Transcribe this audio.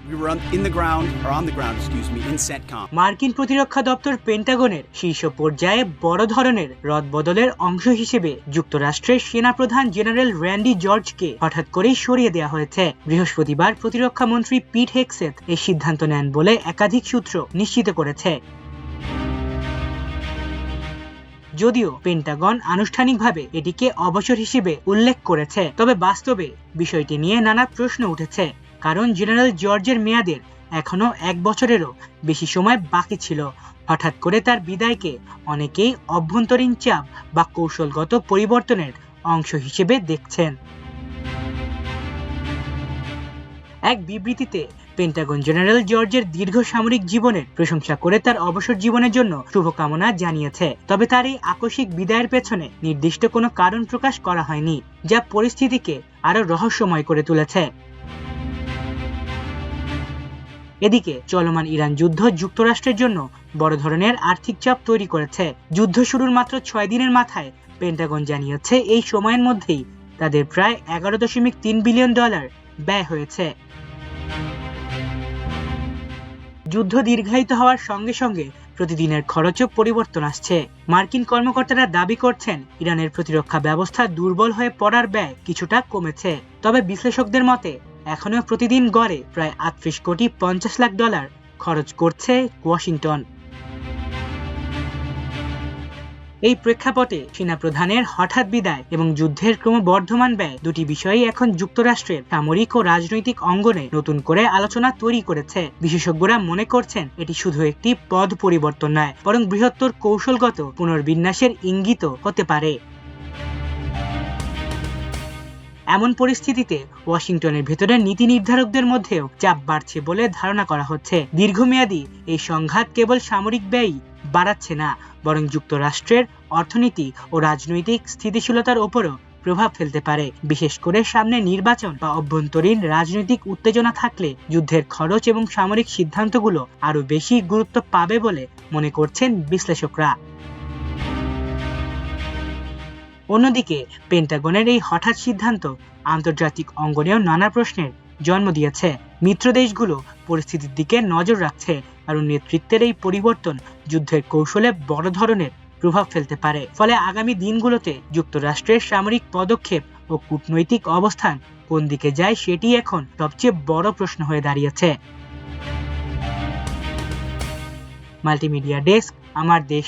We were on the ground, in CENTCOM. মার্কিন প্রতিরক্ষা দপ্তর পেন্টাগনের শীর্ষ পর্যায়ে বড় ধরনের রদবদলের অংশ হিসেবে যুক্তরাষ্ট্রের সেনাপ্রধান জেনারেল র্যান্ডি জর্জকে হঠাৎ করেই সরিয়ে দেওয়া হয়েছে। বৃহস্পতিবার প্রতিরক্ষা মন্ত্রী পিট হেগসেথ এই সিদ্ধান্ত নেন বলে একাধিক সূত্র নিশ্চিত করেছে। যদিও পেন্টাগন আনুষ্ঠানিকভাবে এটিকে অবসর হিসেবে উল্লেখ করেছে, তবে বাস্তবে বিষয়টি নিয়ে নানা প্রশ্ন উঠেছে। কারণ জেনারেল জর্জের মেয়াদের এখনো 1 বছরেরও বেশি সময় বাকি ছিল। হঠাৎ করে তার বিদায়কে অনেকেই অভ্যন্তরীণ চাপ বা কৌশলগত পরিবর্তনের অংশ হিসেবে দেখছেন। এক বিবৃতিতে পেন্টাগন জেনারেল জর্জের দীর্ঘ সামরিক জীবনের প্রশংসা করে তার অবসর জীবনের জন্য শুভকামনা জানিয়েছে। তবে তার এই আকস্মিক বিদায়ের পেছনে নির্দিষ্ট কোনো কারণ প্রকাশ করা হয়নি, যা পরিস্থিতিকে আরো রহস্যময় করে তুলেছে। এদিকে চলমান ইরান যুদ্ধ যুক্তরাষ্ট্রের জন্য বড় ধরনের আর্থিক চাপ তৈরি করেছে। যুদ্ধ শুরুর মাত্র 6 দিনের মাথায় পেন্টাগন জানিয়েছে এই সময়ের মধ্যেই তাদের প্রায় $11.3 বিলিয়ন ব্যয় হয়েছে। যুদ্ধ দীর্ঘায়িত হওয়ার সঙ্গে সঙ্গে প্রতিদিনের খরচও পরিবর্তন আসছে। মার্কিন কর্মকর্তারা দাবি করছেন ইরানের প্রতিরক্ষা ব্যবস্থা দুর্বল হয়ে পড়ার ব্যয় কিছুটা কমেছে। তবে বিশ্লেষকদের মতে এখনো প্রতিদিন গড়ে প্রায় $38.50 লাখ খরচ করছে ওয়াশিংটন। এই প্রেক্ষাপটে সেনাপ্রধানের হঠাৎ বিদায় এবং যুদ্ধের ক্রমবর্ধমান ব্যয় দুটি বিষয়ই এখন যুক্তরাষ্ট্রের সামরিক ও রাজনৈতিক অঙ্গনে নতুন করে আলোচনা তৈরি করেছে। বিশেষজ্ঞরা মনে করছেন এটি শুধু একটি পদ পরিবর্তন নয়, বরং বৃহত্তর কৌশলগত পুনর্বিন্যাসের ইঙ্গিতও হতে পারে। এমন পরিস্থিতিতে ওয়াশিংটনের ভেতরে নীতি নির্ধারকদের মধ্যেও চাপ বাড়ছে বলে ধারণা করা হচ্ছে। দীর্ঘমেয়াদী এই সংঘাত কেবল সামরিক ব্যয় বাড়াচ্ছে না, বরং যুক্তরাষ্ট্রের অর্থনীতি ও রাজনৈতিক স্থিতিশীলতার উপরও প্রভাব ফেলতে পারে। বিশেষ করে সামনে নির্বাচন বা অভ্যন্তরীণ রাজনৈতিক উত্তেজনা থাকলে যুদ্ধের খরচ এবং সামরিক সিদ্ধান্তগুলো আরো বেশি গুরুত্ব পাবে বলে মনে করছেন বিশ্লেষকরা। অন্যদিকে পেন্টাগনের এই হঠাৎ সিদ্ধান্ত আন্তর্জাতিক অঙ্গনেও নানা প্রশ্নের জন্ম দিয়েছে। মিত্র দেশগুলো পরিস্থিতির দিকে নজর রাখছে, কারণ নেতৃত্বের এই পরিবর্তন যুদ্ধের কৌশলে বড় ধরনের প্রভাব ফেলতে পারে। ফলে আগামী দিনগুলোতে যুক্তরাষ্ট্রের সামরিক পদক্ষেপ ও কূটনৈতিক অবস্থান কোন দিকে যায় সেটি এখন সবচেয়ে বড় প্রশ্ন হয়ে দাঁড়িয়েছে। মাল্টিমিডিয়া ডেস্ক, আমার দেশ।